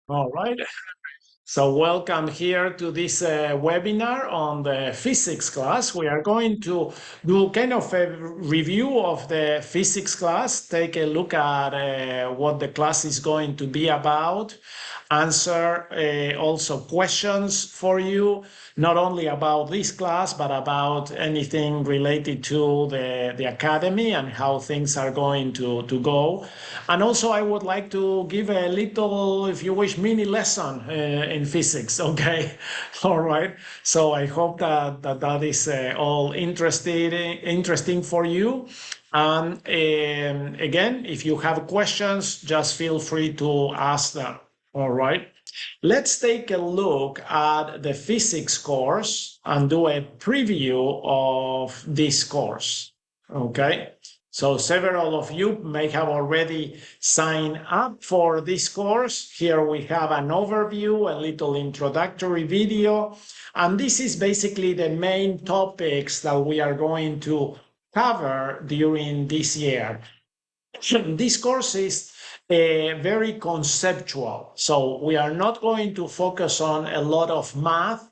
All right. So welcome here to this webinar on the physics class. We are going to do kind of a review of the physics class, take a look at what the class is going to be about, answer also questions for you, not only about this class, but about anything related to the academy and how things are going to go. And also, I would like to give a little, if you wish, mini lesson in physics. Okay, all right. So I hope that is all interesting for you. And again, if you have questions, just feel free to ask them. All right. Let's take a look at the physics course and do a preview of this course. Okay. So several of you may have already signed up for this course. Here we have an overview, a little introductory video, and this is basically the main topics that we are going to cover during this year. This course is very conceptual, so we are not going to focus on a lot of math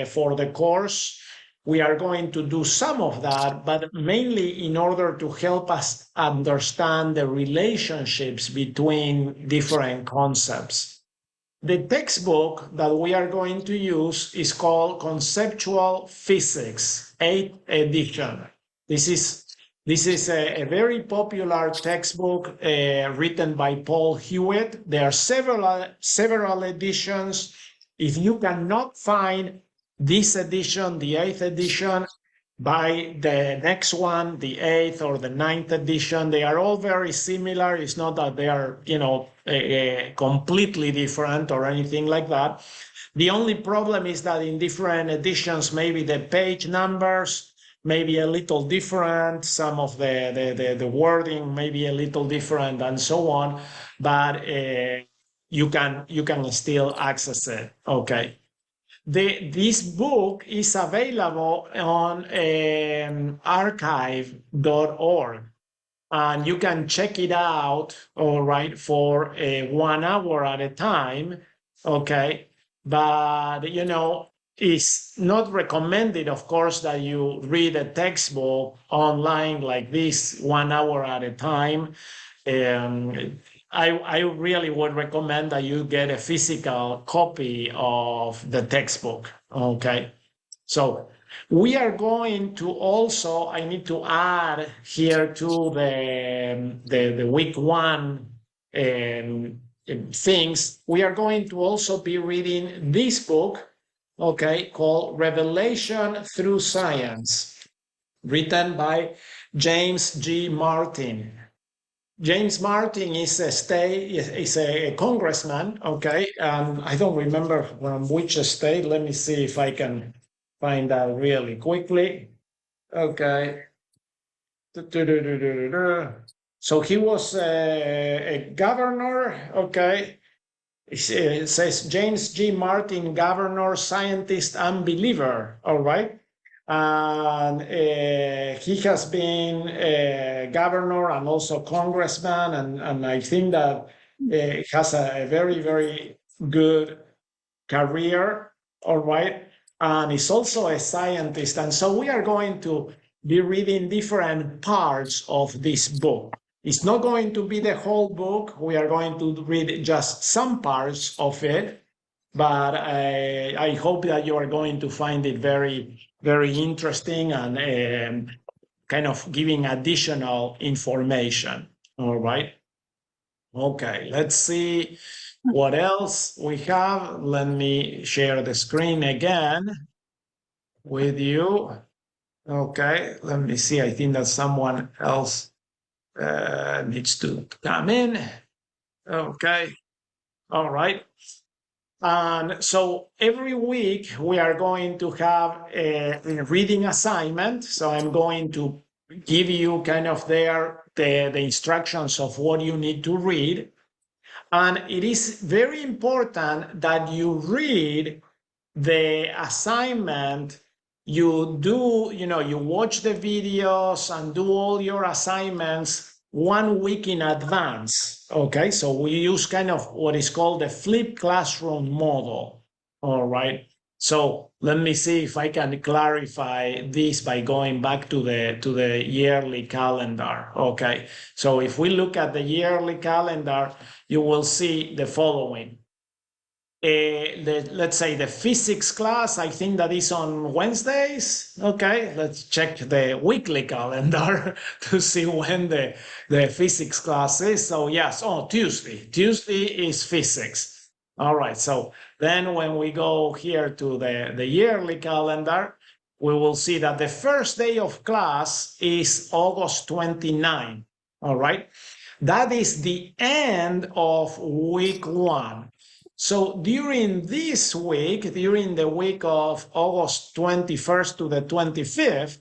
for the course. We are going to do some of that, but mainly in order to help us understand the relationships between different concepts. The textbook that we are going to use is called Conceptual Physics, 8th edition. This is a very popular textbook written by Paul Hewitt. There are several editions. If you cannot find this edition, the 8th edition, buy the next one, the 8th or the 9th edition. They are all very similar. It's not that they are, completely different or anything like that. The only problem is that in different editions, maybe the page numbers may be a little different, some of the wording may be a little different, and so on. But you can still access it. Okay. This book is available on archive.org, and you can check it out, all right, for 1 hour at a time, okay? But, it's not recommended, of course, that you read a textbook online like this 1 hour at a time. I really would recommend that you get a physical copy of the textbook. Okay. So we are going to also, I need to add here to the week one things. We are going to also be reading this book, okay, called Revelation Through Science, written by James G. Martin. James Martin is a congressman, okay? I don't remember from which state. Let me see if I can find out really quickly. Okay. So he was a governor, okay? It says James G. Martin, governor, scientist, and believer, all right? And he has been a governor and also congressman, and I think that he has a very, very good career, all right? And he's also a scientist. And so we are going to be reading different parts of this book. It's not going to be the whole book. We are going to read just some parts of it, but I hope that you are going to find it very, very interesting and kind of giving additional information. All right. Okay, let's see what else we have. Let me share the screen again with you. Okay, let me see. I think that someone else needs to come in. Okay, all right. And so every week we are going to have a reading assignment. So I'm going to give you kind of the instructions of what you need to read. And it is very important that you read the assignment. You watch the videos and do all your assignments 1 week in advance. Okay, so we use kind of what is called the flipped classroom model. All right. So let me see if I can clarify this by going back to the yearly calendar. Okay. So if we look at the yearly calendar, you will see the following. Let's say the physics class, I think that is on Wednesdays. Okay, let's check the weekly calendar to see when the physics class is. So yes, Tuesday. Tuesday is physics. All right, so then when we go here to the yearly calendar, we will see that the first day of class is August 29. All right, that is the end of week 1. So during this week, during the week of August 21st to the 25th,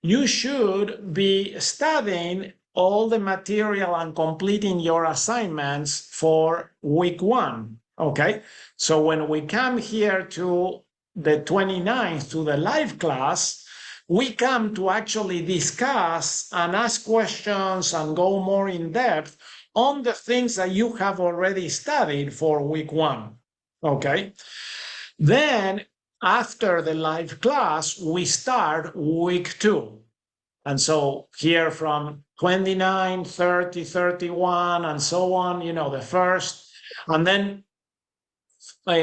you should be studying all the material and completing your assignments for week 1. Okay, so when we come here to the 29th to the live class, we come to actually discuss and ask questions and go more in depth on the things that you have already studied for week 1. Okay, then after the live class, we start week 2. And so here from 29, 30, 31, and so on, the first. And then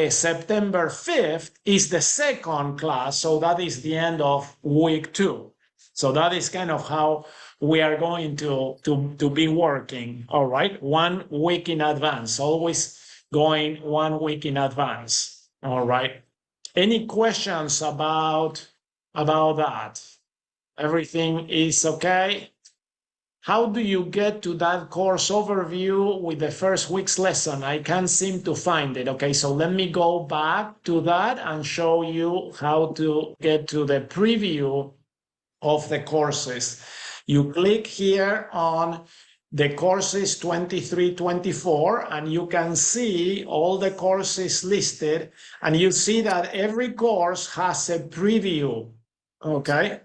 September 5th is the second class. So that is the end of week 2. So that is kind of how we are going to be working. All right. 1 week in advance, always going 1 week in advance. All right. Any questions about that? Everything is okay? How do you get to that course overview with the first week's lesson? I can't seem to find it. Okay, so let me go back to that and show you how to get to the preview of the courses. You click here on the courses 23-24, and you can see all the courses listed, and you see that every course has a preview. Okay,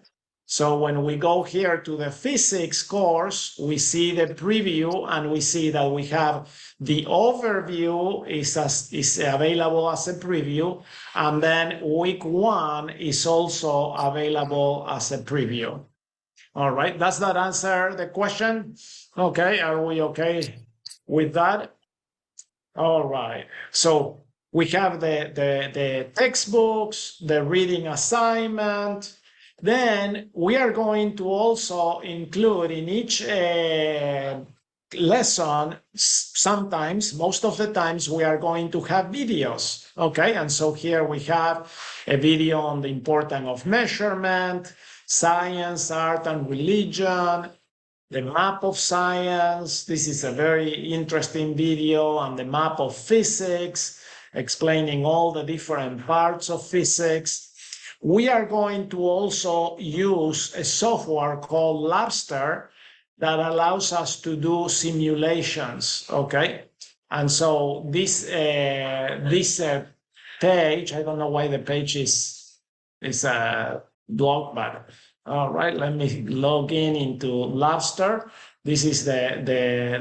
so when we go here to the physics course, we see the preview, and we see that we have the overview is available as a preview, and then week 1 is also available as a preview. All right, does that answer the question? Okay, are we okay with that? All right, so we have the textbooks, the reading assignment. Then we are going to also include in each lesson, sometimes, most of the times, we are going to have videos. Okay, and so here we have a video on the importance of measurement, science, art, and religion, the map of science. This is a very interesting video on the map of physics, explaining all the different parts of physics. We are going to also use a software called Labster that allows us to do simulations, okay? And so this page, I don't know why the page is blocked, but all right, let me log in into Labster. This is the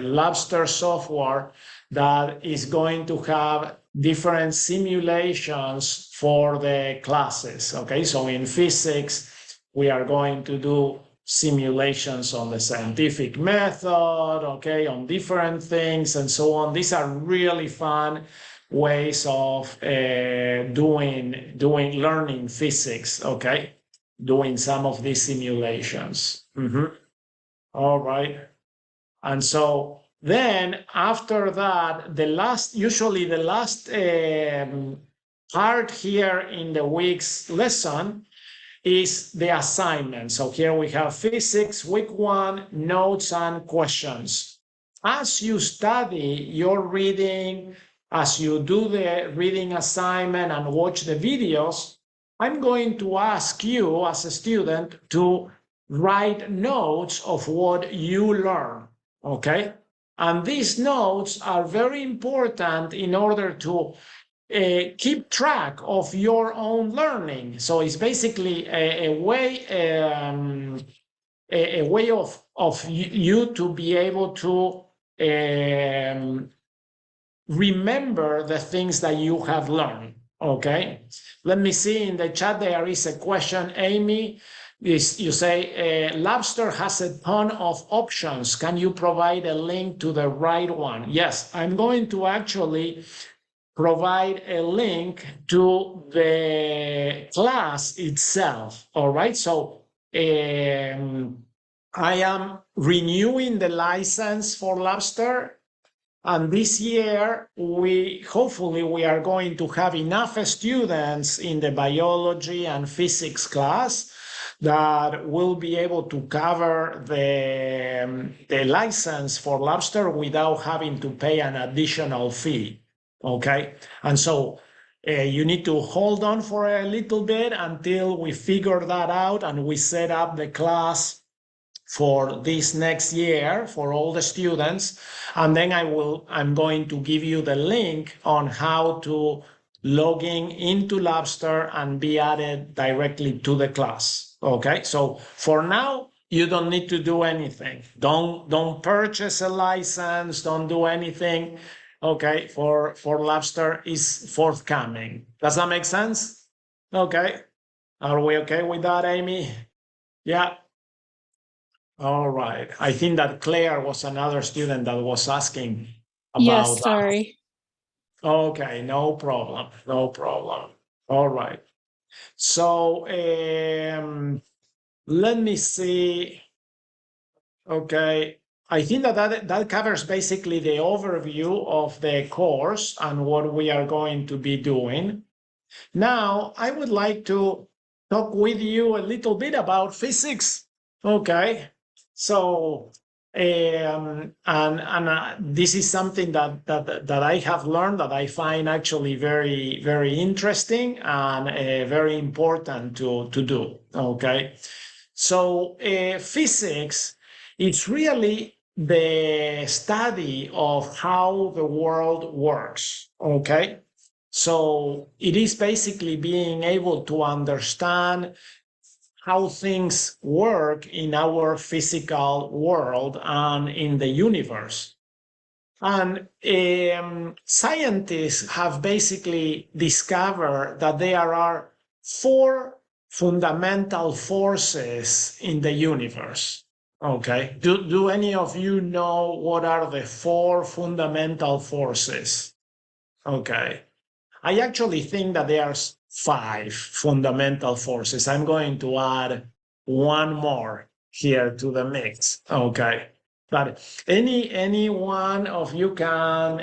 Labster software that is going to have different simulations for the classes. Okay, so in physics, we are going to do simulations on the scientific method, okay, on different things and so on. These are really fun ways of learning physics, okay, doing some of these simulations. All right. And so then after that, usually the last part here in the week's lesson is the assignment. So here we have physics, week 1, notes and questions. As you study your reading, as you do the reading assignment and watch the videos, I'm going to ask you as a student to write notes of what you learn, okay? And these notes are very important in order to keep track of your own learning. So it's basically a way of you to be able to remember the things that you have learned. Okay, let me see in the chat. There is a question, Amy. You say Lobster has a ton of options. Can you provide a link to the right one? Yes, I'm going to actually provide a link to the class itself. All right, so I am renewing the license for Lobster. And this year, hopefully we are going to have enough students in the biology and physics class that will be able to cover the license for Lobster without having to pay an additional fee. Okay, and so you need to hold on for a little bit until we figure that out and we set up the class for this next year for all the students, and then I'm going to give you the link on how to log in into Lobster and be added directly to the class. Okay, so for now you don't need to do anything. Don't purchase a license, don't do anything. Okay, for Lobster is forthcoming. Does that make sense? Okay, are we okay with that, Amy? Yeah. All right. I think that Claire was another student that was asking Yes, about that. sorry. Okay, no problem. No problem. All right. So let me see. Okay. I think that covers basically the overview of the course and what we are going to be doing. Now, I would like to talk with you a little bit about physics. Okay, so this is something that I have learned that I find actually very, very interesting and very important to do. Okay, so physics, it's really the study of how the world works. Okay, so it is basically being able to understand how things work in our physical world and in the universe. And scientists have basically discovered that there are four fundamental forces in the universe. Okay. Do any of you know what are the four fundamental forces? Okay. I actually think that there's five fundamental forces. I'm going to add one more here to the mix. Okay. But any one of you can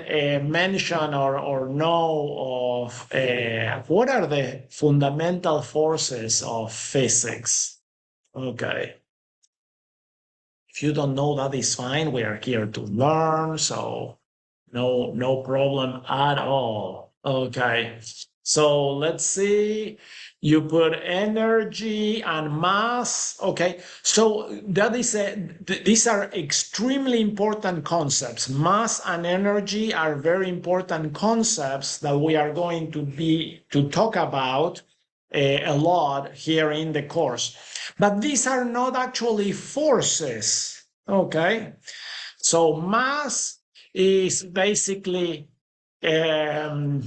mention or know of what are the fundamental forces of physics? Okay. If you don't know, that is fine. We are here to learn, so no problem at all. Okay, so let's see. You put energy and mass. Okay, so these are extremely important concepts. Mass and energy are very important concepts that we are going to talk about a lot here in the course. But these are not actually forces. Okay, so mass is basically the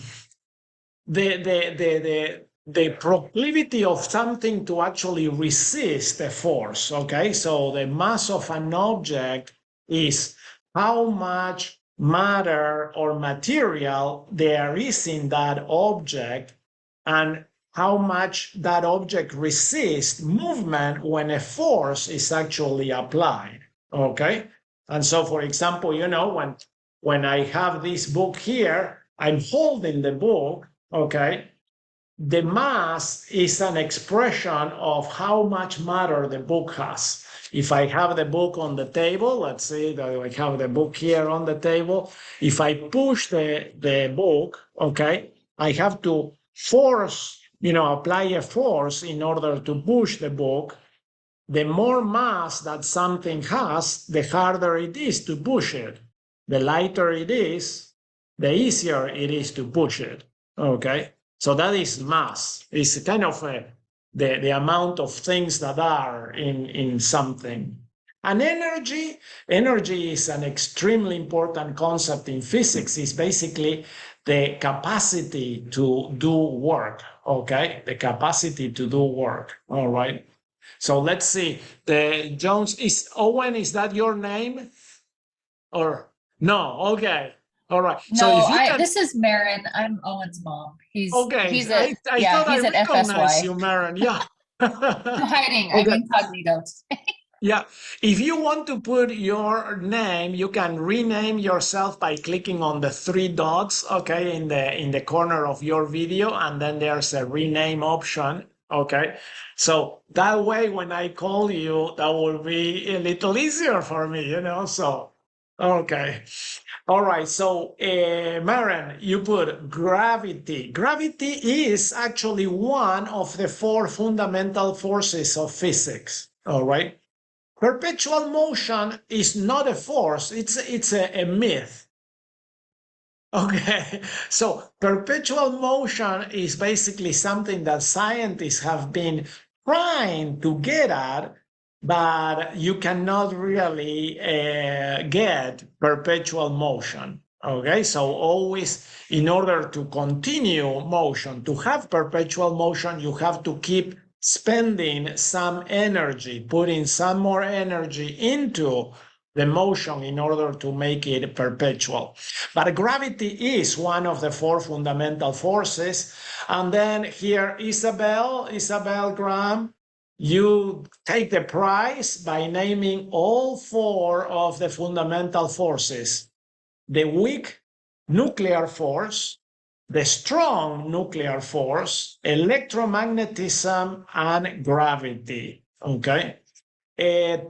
proclivity of something to actually resist a force. Okay, so the mass of an object is how much matter or material there is in that object and how much that object resists movement when a force is actually applied. Okay, and so for example, when I have this book here, I'm holding the book. Okay, the mass is an expression of how much matter the book has. If I have the book on the table, let's say that I have the book here on the table. If I push the book, okay, I have to force, apply a force in order to push the book. The more mass that something has, the harder it is to push it. The lighter it is, the easier it is to push it. Okay, so that is mass. It's kind of the amount of things that are in something. And energy is an extremely important concept in physics. It's basically the capacity to do work, okay? The capacity to do work, all right? So let's see. The Jones is Owen, is that your name? Or no? Okay. All right. So No, if you can, this is Marin. I'm Owen's mom. okay. He's at I yeah, thought I he's at recognized FSY. you, Marin. Yeah. I'm hiding. I'm Okay. incognito. Yeah, if you want to put your name, you can rename yourself by clicking on the three dots, okay, in the corner of your video, and then there's a rename option, okay. So that way, when I call you, that will be a little easier for me, you know. So, okay, all right. So, Maren, you put gravity. Gravity is actually one of the four fundamental forces of physics. All right. Perpetual motion is not a force, it's a myth. Okay, so perpetual motion is basically something that scientists have been trying to get at, but you cannot really get perpetual motion. Okay, so always, in order to continue motion, to have perpetual motion, you have to keep spending some energy, putting some more energy into the motion in order to make it perpetual. But gravity is one of the four fundamental forces. And then here, Isabel Graham, you take the prize by naming all four of the fundamental forces: the weak nuclear force, the strong nuclear force, electromagnetism, and gravity. Okay.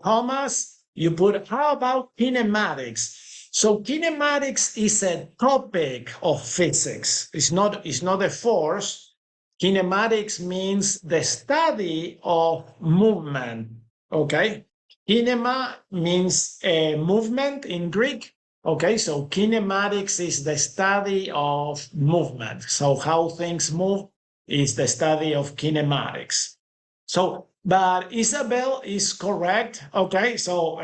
Thomas, you put, how about kinematics? So kinematics is a topic of physics. It's not a force. Kinematics means the study of movement. Okay. Kinema means movement in Greek. Okay, so kinematics is the study of movement. So how things move is the study of kinematics. So, but Isabel is correct. Okay, so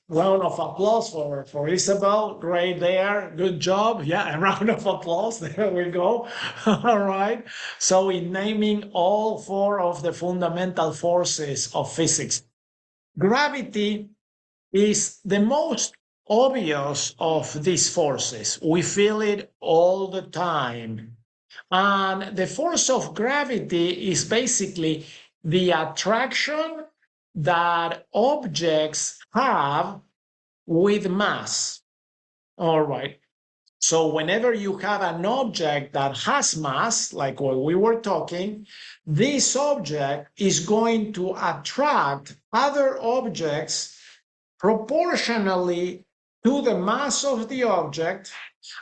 round of applause for Isabel. Great there. Good job. Yeah, a round of applause. There we go. All right. So, in naming all four of the fundamental forces of physics, gravity is the most obvious of these forces. We feel it all the time. And the force of gravity is basically the attraction that objects have with mass. All right. So whenever you have an object that has mass, like what we were talking, this object is going to attract other objects proportionally to the mass of the object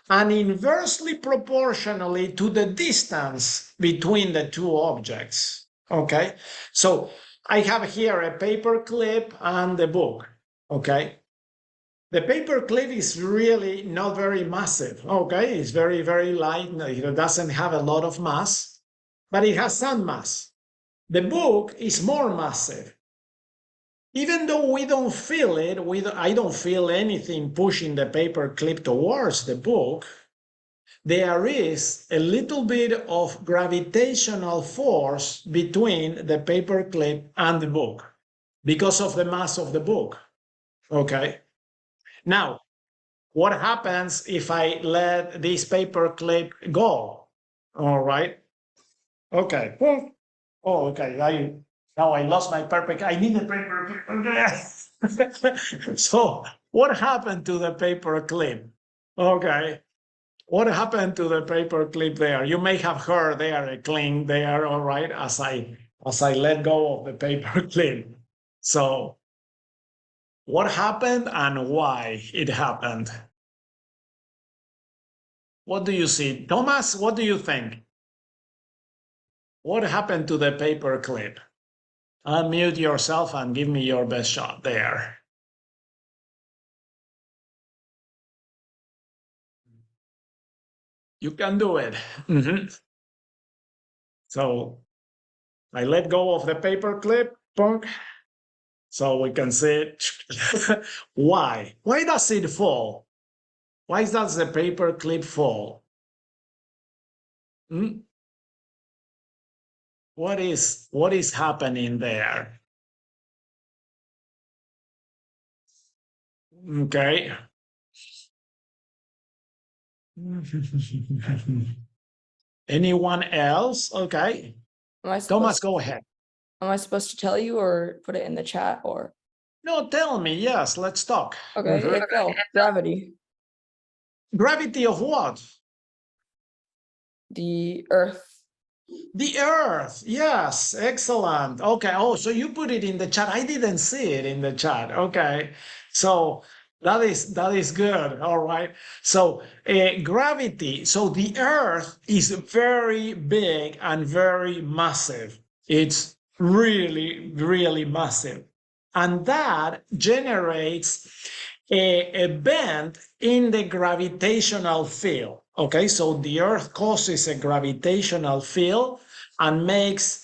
and inversely proportionally to the distance between the two objects. Okay, so I have here a paper clip and the book. Okay, the paper clip is really not very massive. Okay, it's very, very light. It doesn't have a lot of mass, but it has some mass. The book is more massive. Even though we don't feel it, I don't feel anything pushing the paper clip towards the book, there is a little bit of gravitational force between the paper clip and the book because of the mass of the book. Okay. Now, what happens if I let this paper clip go? All right. Okay. Oh, okay. Now I lost my paper. I need the paper clip. So, what happened to the paper clip? Okay. What happened to the paper clip there? You may have heard there a cling there, all right, as I let go of the paper clip. So what happened and why it happened? What do you see? Thomas, what do you think? What happened to the paper clip? Unmute yourself and give me your best shot there. You can do it. So I let go of the paper clip. So we can say, why? Why does it fall? Why does the paper clip fall? Hmm? What is happening there? Okay. Anyone else? Okay. Am I Thomas, supposed go ahead. to tell you or put it in the chat or? No, tell me. Yes, let's talk. Okay, Mhm. it fell. Gravity. Gravity of what? The Earth. The Earth. Yes, excellent. Okay. Oh, so you put it in the chat. I didn't see it in the chat. Okay. So that is good. All right. So gravity. So the Earth is very big and very massive. It's really, really massive. And that generates a bend in the gravitational field. Okay, so the Earth causes a gravitational field and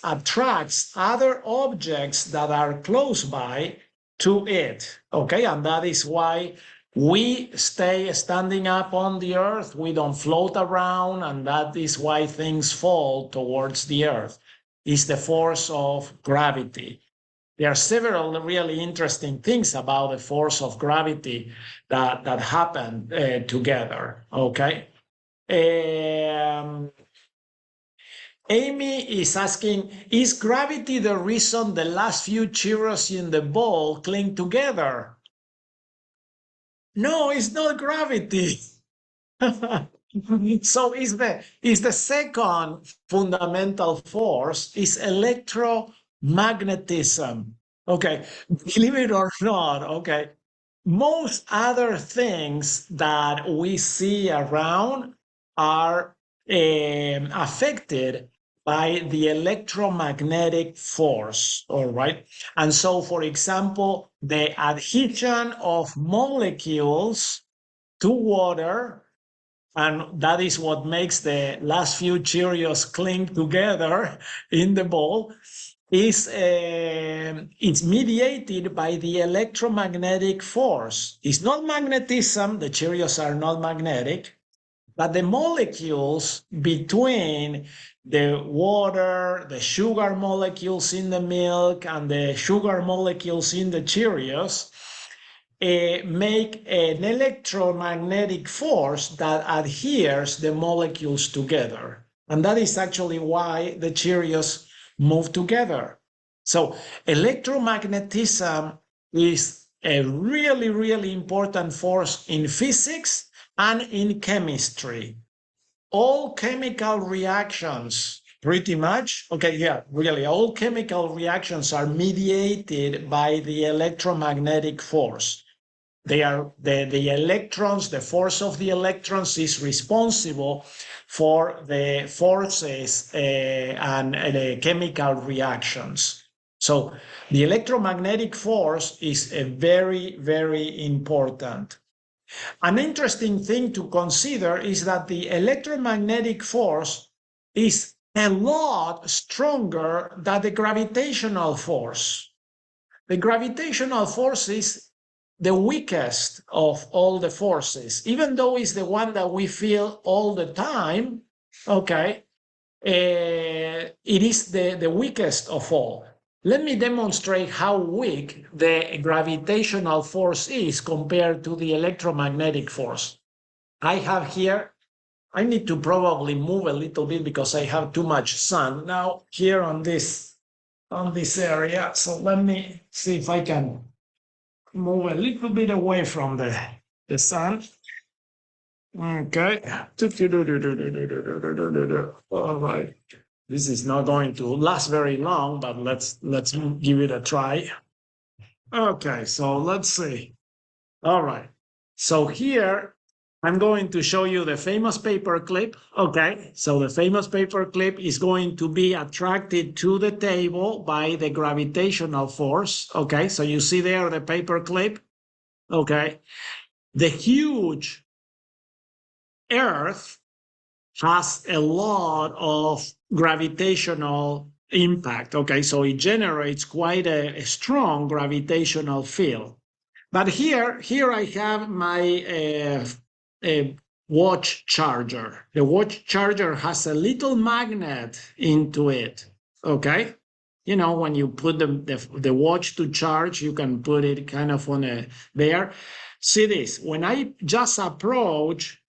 attracts other objects that are close by to it. Okay, and that is why we stay standing up on the Earth. We don't float around, and that is why things fall towards the Earth. It's the force of gravity. There are several really interesting things about the force of gravity that happen together. Okay. Amy is asking, is gravity the reason the last few Cheerios in the bowl cling together? No, it's not gravity. So is the second fundamental force is electromagnetism. Okay, believe it or not, okay, most other things that we see around are affected by the electromagnetic force, all right? And so, for example, the adhesion of molecules to water, and that is what makes the last few Cheerios cling together in the bowl, is it's mediated by the electromagnetic force. It's not magnetism. The Cheerios are not magnetic, but the molecules between the water, the sugar molecules in the milk, and the sugar molecules in the Cheerios make an electromagnetic force that adheres the molecules together. And that is actually why the Cheerios move together. So electromagnetism is a really, really important force in physics and in chemistry. All chemical reactions, pretty much, okay, yeah, really, all chemical reactions are mediated by the electromagnetic force. They are the electrons, the force of the electrons is responsible for the forces and the chemical reactions. So the electromagnetic force is a very, very important. An interesting thing to consider is that the electromagnetic force is a lot stronger than the gravitational force. The gravitational force is the weakest of all the forces, even though it's the one that we feel all the time. Okay, it is the weakest of all. Let me demonstrate how weak the gravitational force is compared to the electromagnetic force. I have here, I need to probably move a little bit because I have too much sun now here on this area. So let me see if I can move a little bit away from the sun. Okay. All right. This is not going to last very long, but let's give it a try. Okay, so let's see. All right. So here I'm going to show you the famous paper clip. Okay, so the famous paper clip is going to be attracted to the table by the gravitational force. Okay, so you see there the paper clip. Okay, the huge Earth has a lot of gravitational impact. Okay, so it generates quite a strong gravitational field. But here I have my watch charger. The watch charger has a little magnet into it. Okay, you know, when you put the watch to charge, you can put it kind of on a there. See this, when I just approach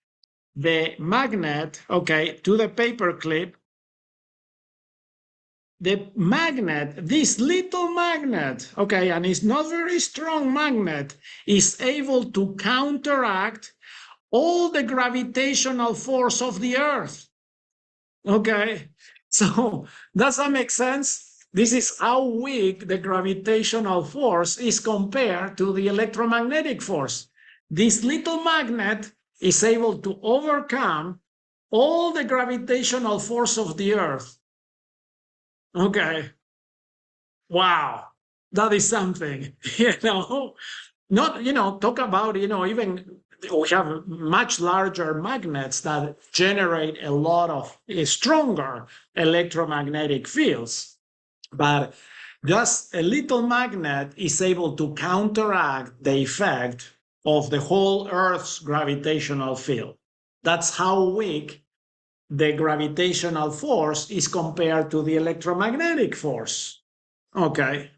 the magnet, okay, to the paper clip, the magnet, this little magnet, okay, and it's not very strong magnet, is able to counteract all the gravitational force of the Earth. Okay, so does that make sense? This is how weak the gravitational force is compared to the electromagnetic force. This little magnet is able to overcome all the gravitational force of the Earth. Okay. Wow. That is something, not, talk about, even we have much larger magnets that generate a lot of stronger electromagnetic fields. But just a little magnet is able to counteract the effect of the whole Earth's gravitational field. That's how weak the gravitational force is compared to the electromagnetic force. Okay.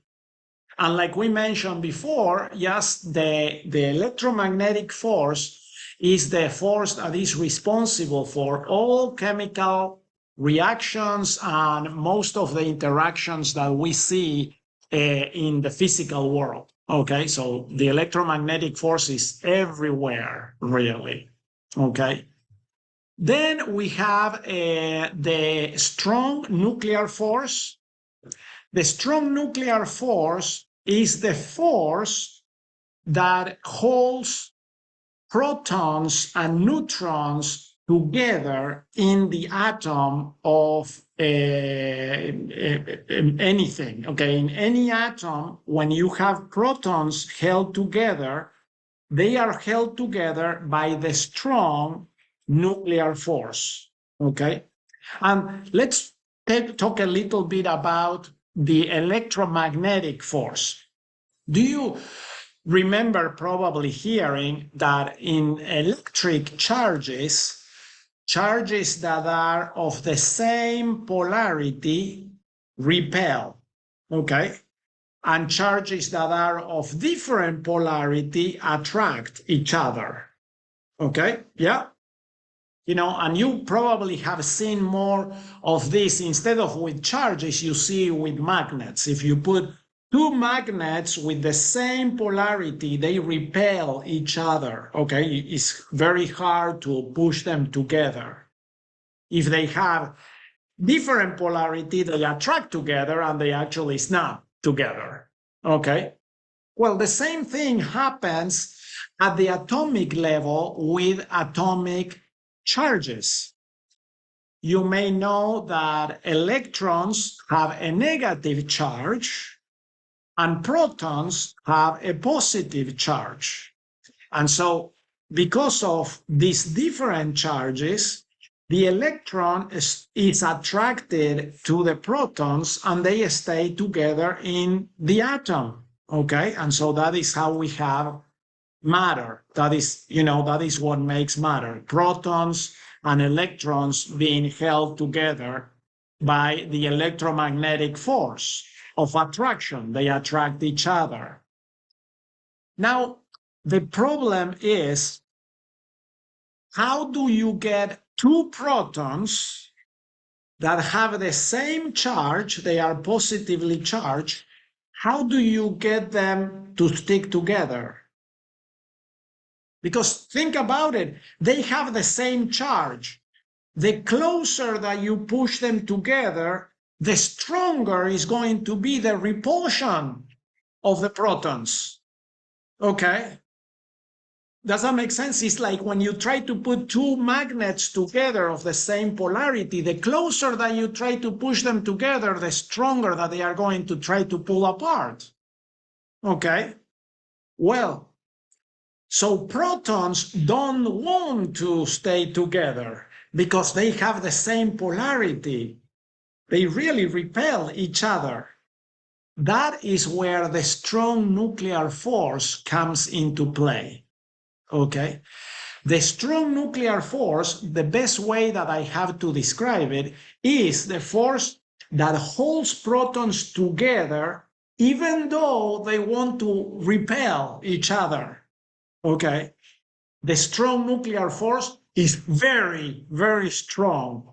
And like we mentioned before, yes, the electromagnetic force is the force that is responsible for all chemical reactions and most of the interactions that we see in the physical world. Okay, so the electromagnetic force is everywhere, really. Okay. Then we have the strong nuclear force. The strong nuclear force is the force that holds protons and neutrons together in the atom of anything. Okay, in any atom, when you have protons held together, they are held together by the strong nuclear force. Okay, and let's talk a little bit about the electromagnetic force. Do you remember probably hearing that in electric charges, charges that are of the same polarity repel, okay? And charges that are of different polarity attract each other, okay? Yeah? And you probably have seen more of this. Instead of with charges, you see with magnets. If you put two magnets with the same polarity, they repel each other, okay? It's very hard to push them together. If they have different polarity, they attract together and they actually snap together, okay? Well, the same thing happens at the atomic level with atomic charges. You may know that electrons have a negative charge and protons have a positive charge. And so because of these different charges, the electron is attracted to the protons and they stay together in the atom. Okay, and so that is how we have matter. That is what makes matter. Protons and electrons being held together by the electromagnetic force of attraction. They attract each other. Now, the problem is, how do you get two protons that have the same charge, they are positively charged, how do you get them to stick together? Because think about it, they have the same charge. The closer that you push them together, the stronger is going to be the repulsion of the protons. Okay? Does that make sense? It's like when you try to put two magnets together of the same polarity, the closer that you try to push them together, the stronger that they are going to try to pull apart. Okay? Well, so protons don't want to stay together because they have the same polarity. They really repel each other. That is where the strong nuclear force comes into play. Okay? The strong nuclear force, the best way that I have to describe it, is the force that holds protons together even though they want to repel each other. Okay? The strong nuclear force is very, very strong,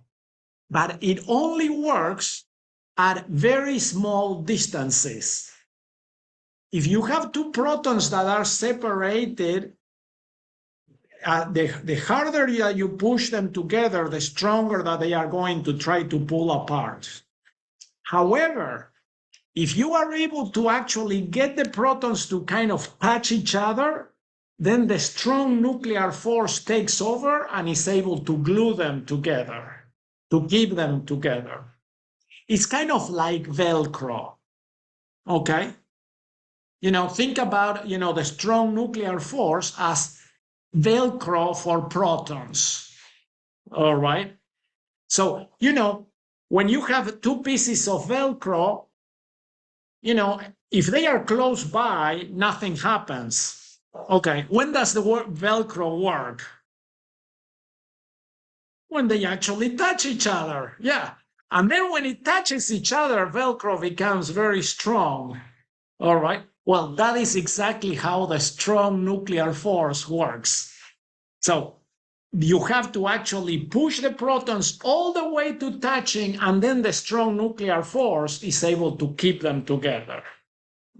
but it only works at very small distances. If you have two protons that are separated, the harder that you push them together, the stronger that they are going to try to pull apart. However, if you are able to actually get the protons to kind of touch each other, then the strong nuclear force takes over and is able to glue them together, to keep them together. It's kind of like Velcro, okay? Think about, the strong nuclear force as Velcro for protons, all right? So, when you have two pieces of Velcro, if they are close by, nothing happens. Okay, when does the word Velcro work? When they actually touch each other, yeah. And then when it touches each other, Velcro becomes very strong, all right? Well, that is exactly how the strong nuclear force works. So you have to actually push the protons all the way to touching, and then the strong nuclear force is able to keep them together.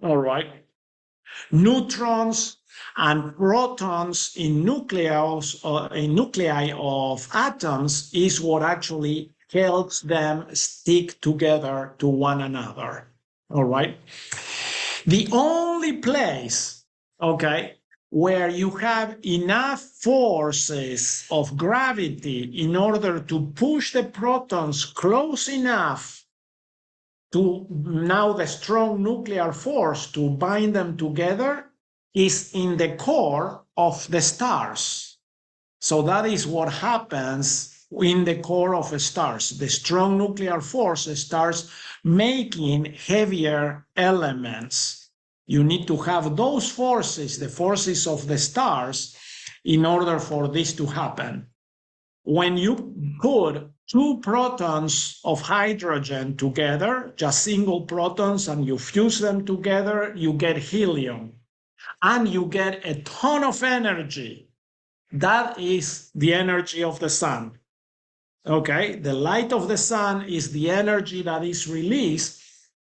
All right. Neutrons and protons in nuclei of atoms is what actually helps them stick together to one another. All right. The only place, okay, where you have enough forces of gravity in order to push the protons close enough to now the strong nuclear force to bind them together is in the core of the stars. So that is what happens in the core of stars. The strong nuclear force starts making heavier elements. You need to have those forces, the forces of the stars, in order for this to happen. When you put two protons of hydrogen together, just single protons, and you fuse them together, you get helium, and you get a ton of energy. That is the energy of the sun. Okay, the light of the sun is the energy that is released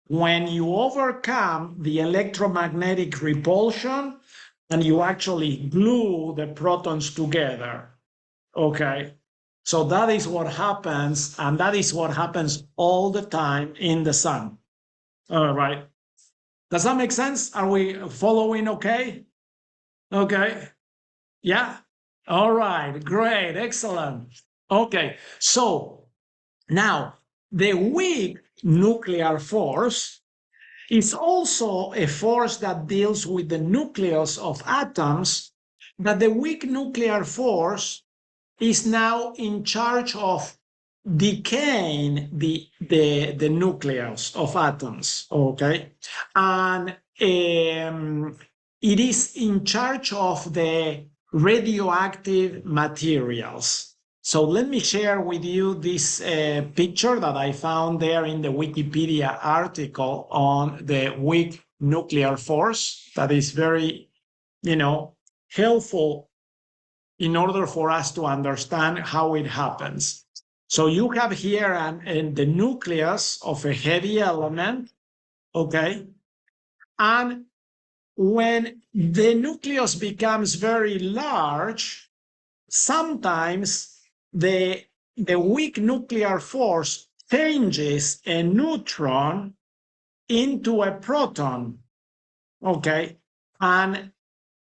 when you overcome the electromagnetic repulsion and you actually glue the protons together. Okay, so that is what happens, and that is what happens all the time in the sun. All right. Does that make sense? Are we following okay? Okay. Yeah. All right. Great. Excellent. Okay. So now the weak nuclear force is also a force that deals with the nucleus of atoms, but the weak nuclear force is now in charge of decaying the nucleus of atoms, okay? And it is in charge of the radioactive materials. So let me share with you this picture that I found there in the Wikipedia article on the weak nuclear force that is very, helpful in order for us to understand how it happens. So you have here the nucleus of a heavy element, okay? And when the nucleus becomes very large, sometimes the weak nuclear force changes a neutron into a proton, okay? And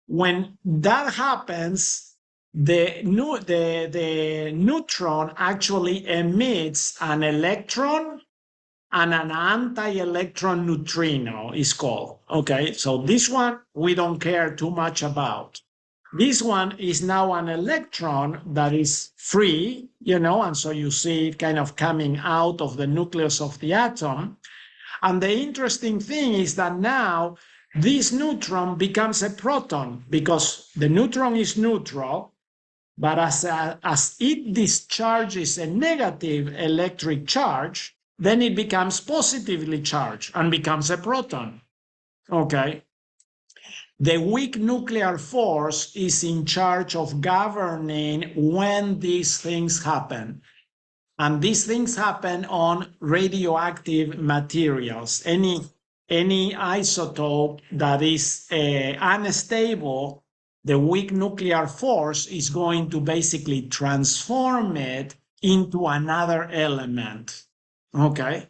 when that happens, the neutron actually emits an electron and an anti-electron neutrino is called. Okay, so this one we don't care too much about. This one is now an electron that is free, and so you see it kind of coming out of the nucleus of the atom. And the interesting thing is that now this neutron becomes a proton because the neutron is neutral, but as it discharges a negative electric charge, then it becomes positively charged and becomes a proton. Okay. The weak nuclear force is in charge of governing when these things happen. And these things happen on radioactive materials. Any isotope that is unstable, the weak nuclear force is going to basically transform it into another element. Okay?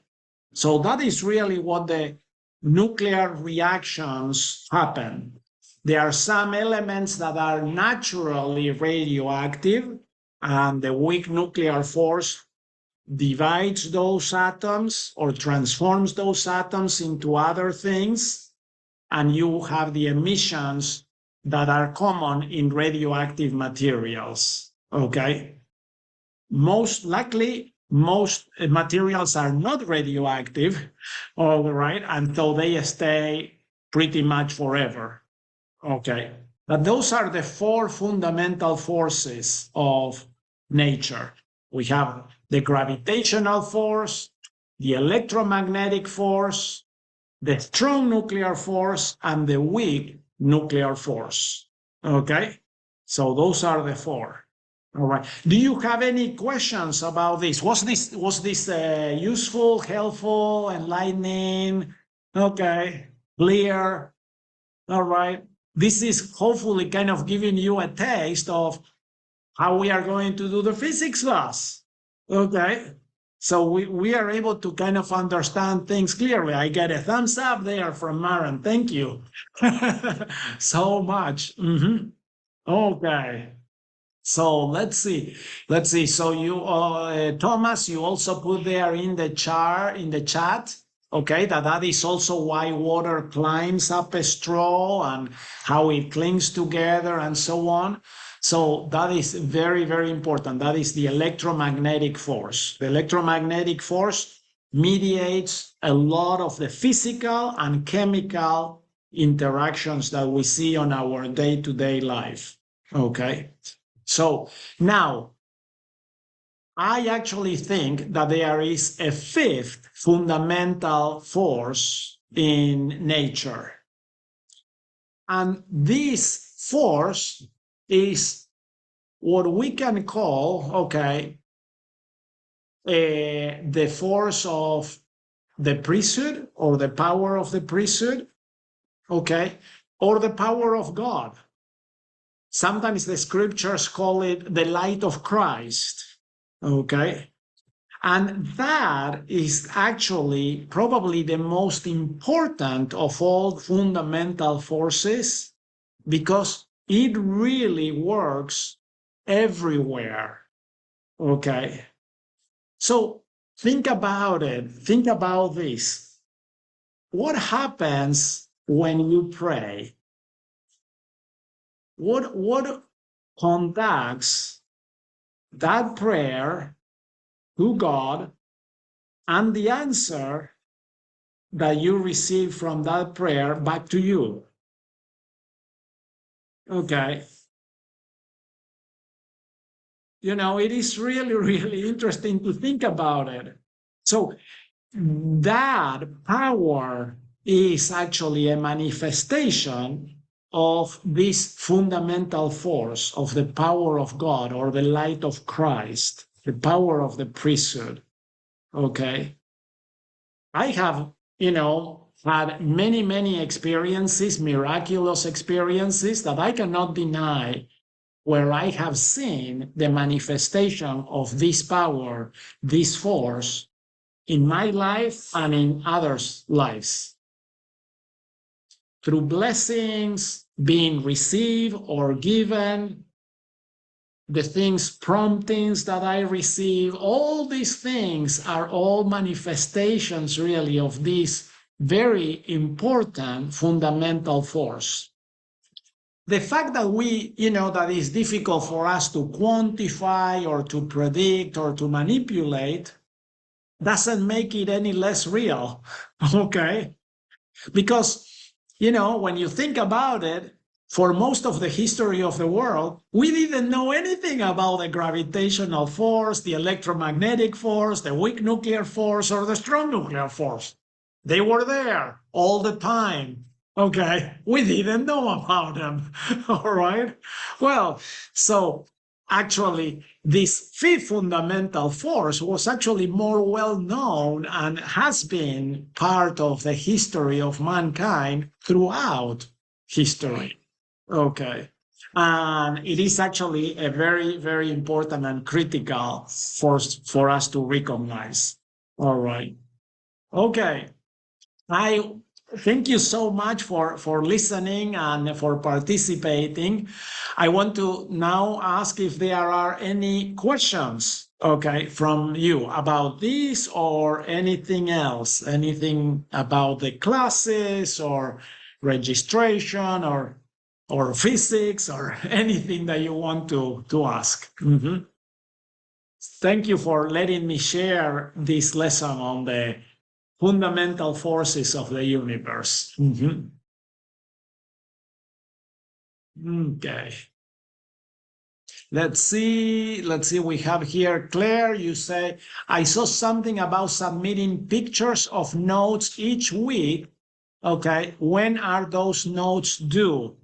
So that is really what the nuclear reactions happen. There are some elements that are naturally radioactive, and the weak nuclear force divides those atoms or transforms those atoms into other things, and you have the emissions that are common in radioactive materials. Okay? Most likely, most materials are not radioactive, all right, until they stay pretty much forever. Okay. But those are the four fundamental forces of nature. We have the gravitational force, the electromagnetic force, the strong nuclear force, and the weak nuclear force. Okay? So those are the four. All right. Do you have any questions about this? Was this useful, helpful, enlightening? Okay. Clear? All right. This is hopefully kind of giving you a taste of how we are going to do the physics class. Okay. So we are able to kind of understand things clearly. I get a thumbs up there from Maren. Thank you so much. Okay. So let's see. So you, Thomas, you also put there in the chat. Okay, that is also why water climbs up a straw and how it clings together and so on. So that is very, very important. That is the electromagnetic force. The electromagnetic force mediates a lot of the physical and chemical interactions that we see on our day-to-day life. Okay. So now, I actually think that there is a fifth fundamental force in nature. And this force is what we can call, okay, the force of the priesthood or the power of the priesthood, okay, or the power of God. Sometimes the scriptures call it the light of Christ. Okay. And that is actually probably the most important of all fundamental forces because it really works everywhere. Okay. So think about it. Think about this. What happens when you pray? What conducts that prayer to God and the answer that you receive from that prayer back to you? Okay. It is really, really interesting to think about it. So that power is actually a manifestation of this fundamental force of the power of God or the light of Christ, the power of the priesthood. Okay. I have, had many, many experiences, miraculous experiences that I cannot deny, where I have seen the manifestation of this power, this force in my life and in others' lives. Through blessings being received or given, the promptings that I receive, all these things are all manifestations really of this very important fundamental force. the fact that that it's difficult for us to quantify or to predict or to manipulate doesn't make it any less real. Okay. Because, when you think about it, for most of the history of the world, we didn't know anything about the gravitational force, the electromagnetic force, the weak nuclear force, or the strong nuclear force. They were there all the time. Okay, we didn't know about them. All right. Well, so actually, this fifth fundamental force was actually more well known and has been part of the history of mankind throughout history. Okay. And it is actually a very, very important and critical force for us to recognize. All right. Okay. I thank you so much for listening and for participating. I want to now ask if there are any questions, okay, from you about this or anything else, anything about the classes or registration or physics or anything that you want to ask. Mm-hmm. Thank you for letting me share this lesson on the fundamental forces of the universe. Mm-hmm. Okay. Let's see. We have here Claire. You say, I saw something about submitting pictures of notes each week. Okay. When are those notes due?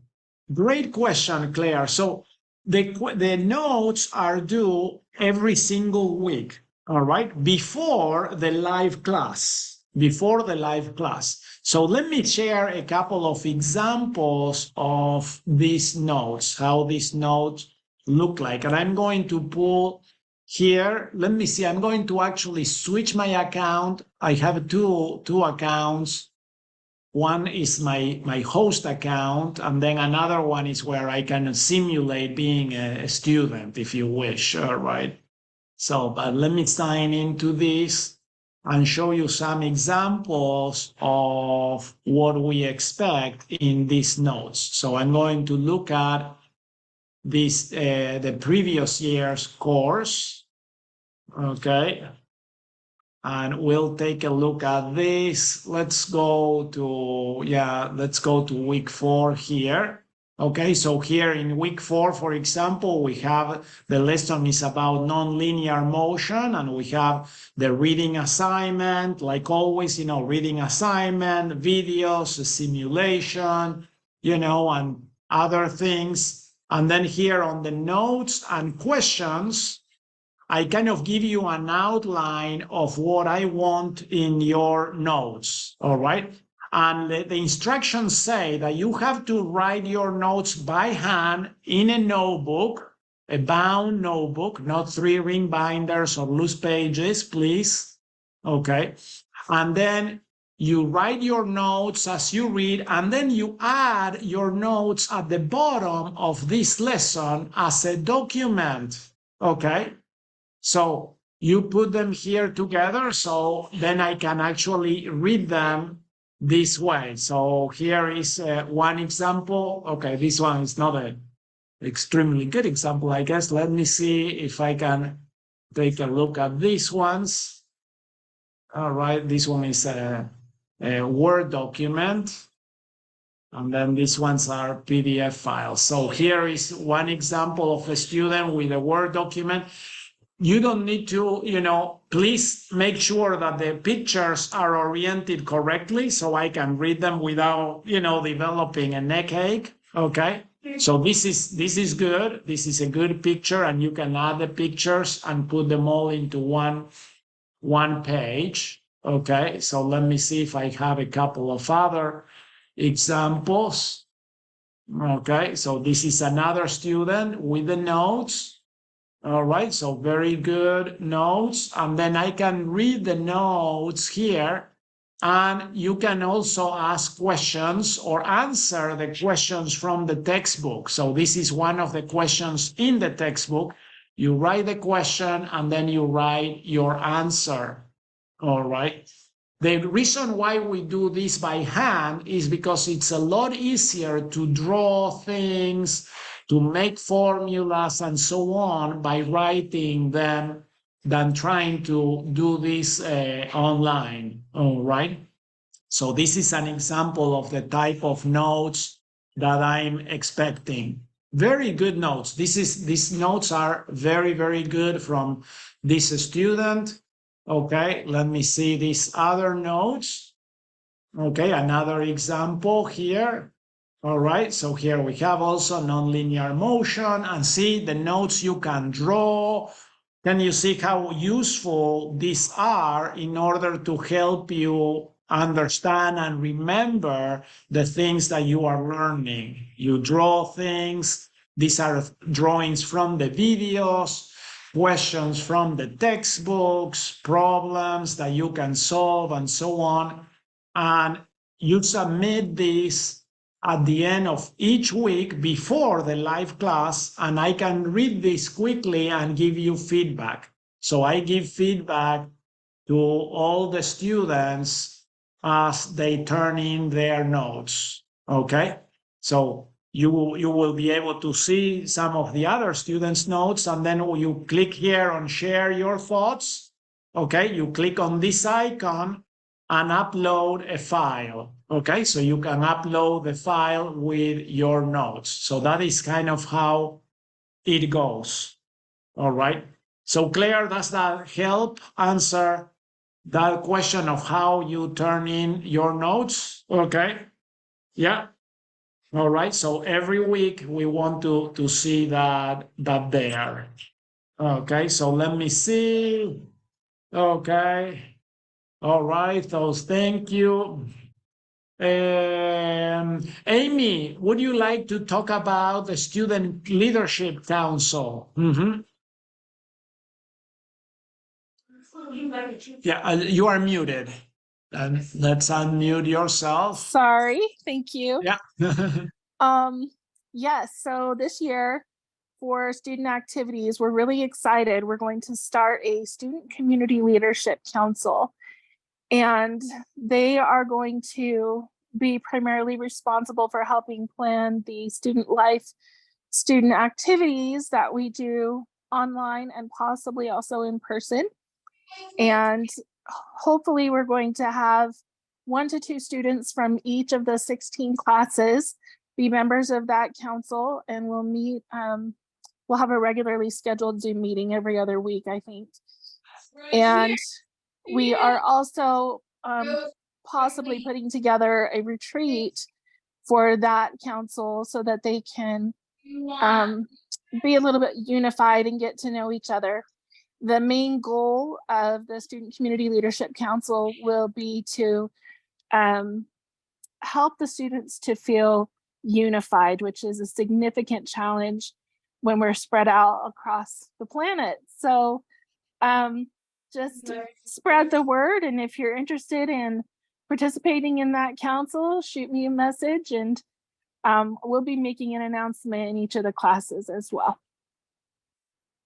Great question, Claire. So the notes are due every single week. All right. Before the live class. So let me share a couple of examples of these notes, how these notes look like. And I'm going to pull here. Let me see. I'm going to actually switch my account. I have two accounts. One is my host account, and then another one is where I can simulate being a student, if you wish. All right. So, but let me sign into this and show you some examples of what we expect in these notes. So I'm going to look at this, the previous year's course, okay? And we'll take a look at this. Let's go to week 4 here. Okay, so here in week 4, for example, we have the lesson is about nonlinear motion, and we have the reading assignment, like always, reading assignment, videos, simulation, and other things. And then here on the notes and questions, I kind of give you an outline of what I want in your notes, all right? And the instructions say that you have to write your notes by hand in a notebook, a bound notebook, not 3-ring binders or loose pages, please. Okay. And then you write your notes as you read, and then you add your notes at the bottom of this lesson as a document. Okay. So you put them here together, so then I can actually read them this way. So here is one example. Okay, this one is not an extremely good example, I guess. Let me see if I can take a look at these ones. All right, this one is a Word document. And then these ones are PDF files. So here is one example of a student with a Word document. You don't need to, please make sure that the pictures are oriented correctly so I can read them without, developing a neck ache. Okay. So this is good. This is a good picture, and you can add the pictures and put them all into one page. Okay. So let me see if I have a couple of other examples. Okay. So this is another student with the notes. All right, so very good notes. And then I can read the notes here, and you can also ask questions or answer the questions from the textbook. So this is one of the questions in the textbook. You write the question and then you write your answer. All right. The reason why we do this by hand is because it's a lot easier to draw things, to make formulas and so on by writing them than trying to do this online, all right? So this is an example of the type of notes that I'm expecting. Very good notes. These notes are very, very good from this student. Okay, let me see these other notes. Okay, another example here. All right, so here we have also nonlinear motion, and see the notes you can draw. Can you see how useful these are in order to help you understand and remember the things that you are learning? You draw things. These are drawings from the videos, questions from the textbooks, problems that you can solve, and so on. And you submit this at the end of each week before the live class, and I can read this quickly and give you feedback. So I give feedback to all the students as they turn in their notes. Okay, so you will be able to see some of the other students' notes, and then you click here on share your thoughts. Okay, you click on this icon and upload a file. Okay, so you can upload the file with your notes. So that is kind of how it goes. All right. So Claire, does that help answer that question of how you turn in your notes? Okay. Yeah. All right. So every week we want to see that there. Okay. So let me see. Okay. All right. Those. Thank you. Amy, would you like to talk about the Student Leadership Council? Yeah, you are muted. And let's unmute yourself. Sorry, thank you. Yeah. Yes, so this year for student activities, we're really excited. We're going to start a Student Community Leadership Council, and they are going to be primarily responsible for helping plan the student life, student activities that we do online and possibly also in person. And hopefully we're going to have 1 to 2 students from each of the 16 classes be members of that council, and we'll meet, we'll have a regularly scheduled Zoom meeting every other week, I think. And we are also possibly putting together a retreat for that council so that they can be a little bit unified and get to know each other. The main goal of the Student Community Leadership Council will be to help the students to feel unified, which is a significant challenge when we're spread out across the planet. So just spread the word, and if you're interested in participating in that council, shoot me a message, and we'll be making an announcement in each of the classes as well.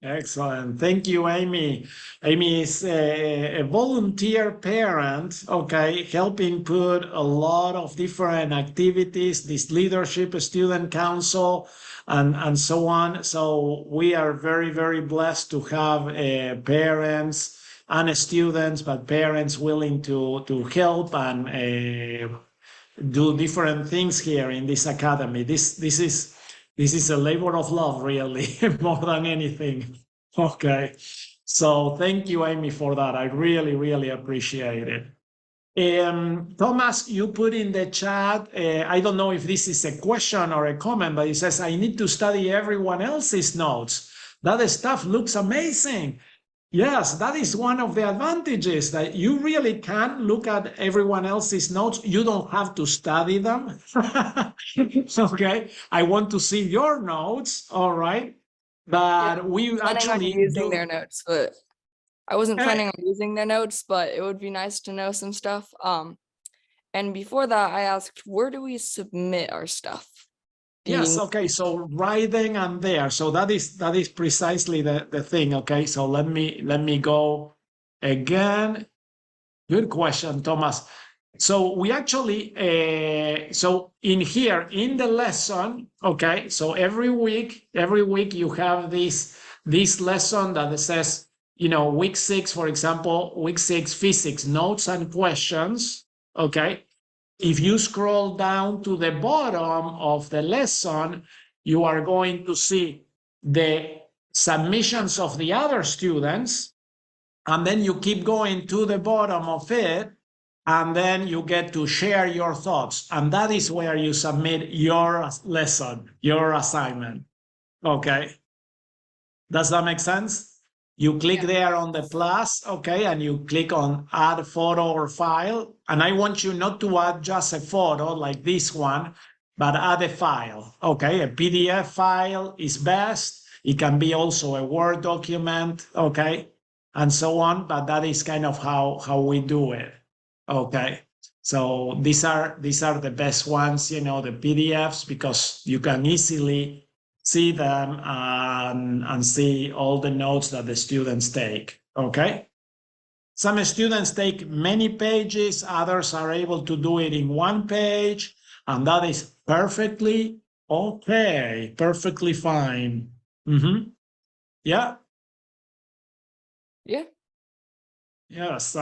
Excellent. Thank you, Amy. Amy is a volunteer parent, okay, helping put a lot of different activities, this leadership, student council, and so on. So we are very, very blessed to have parents and students, but parents willing to help and do different things here in this academy. This is a labor of love, really, more than anything. Okay. So thank you, Amy, for that. I really, really appreciate it. Thomas, you put in the chat, I don't know if this is a question or a comment, but it says, I need to study everyone else's notes. That stuff looks amazing. Yes, that is one of the advantages, that you really can look at everyone else's notes. You don't have to study them. Okay, I want to see your notes, all right? But we actually using their notes, but I wasn't planning on using their notes, but it would be nice to know some stuff. And before that, I asked, where do we submit our stuff? Yes, okay, so right then and there. So that is precisely the thing. Okay, so let me go again. Good question, Thomas. So we actually, so in here, in the lesson, okay, so every week you have this lesson that says, you know, week 6, for example, week 6 physics, notes and questions, okay? If you scroll down to the bottom of the lesson, you are going to see the submissions of the other students, and then you keep going to the bottom of it, and then you get to share your thoughts, and that is where you submit your lesson, your assignment. Okay, does that make sense? You click there on the plus, okay, and you click on add photo or file, and I want you not to add just a photo like this one, but add a file. Okay, a PDF file is best. It can be also a Word document, okay, and so on, but that is kind of how we do it. Okay, so these are the best ones, you know, the PDFs, because you can easily see them and see all the notes that the students take. Okay, some students take many pages, others are able to do it in one page, and that is perfectly okay, perfectly fine. Yeah. Yeah. Yes.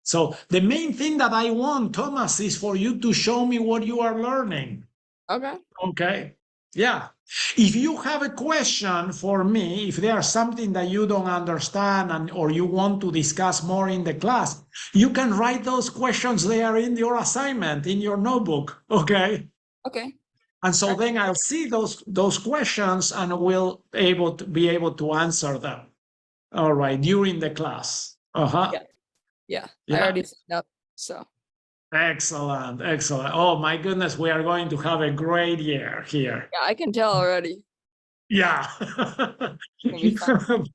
So the main thing that I want, Thomas, is for you to show me what you are learning. Okay. Okay. Yeah. If you have a question for me, if there's something that you don't understand or you want to discuss more in the class, you can write those questions there in your assignment, in your notebook. Okay. Okay. And so then I'll see those questions and we'll be able to answer them. All right, during the class. Yeah. Yeah. I already signed up. So Excellent. Excellent. Oh my goodness, we are going to have a great year here. yeah, I can tell already. Yeah. Gonna be fun.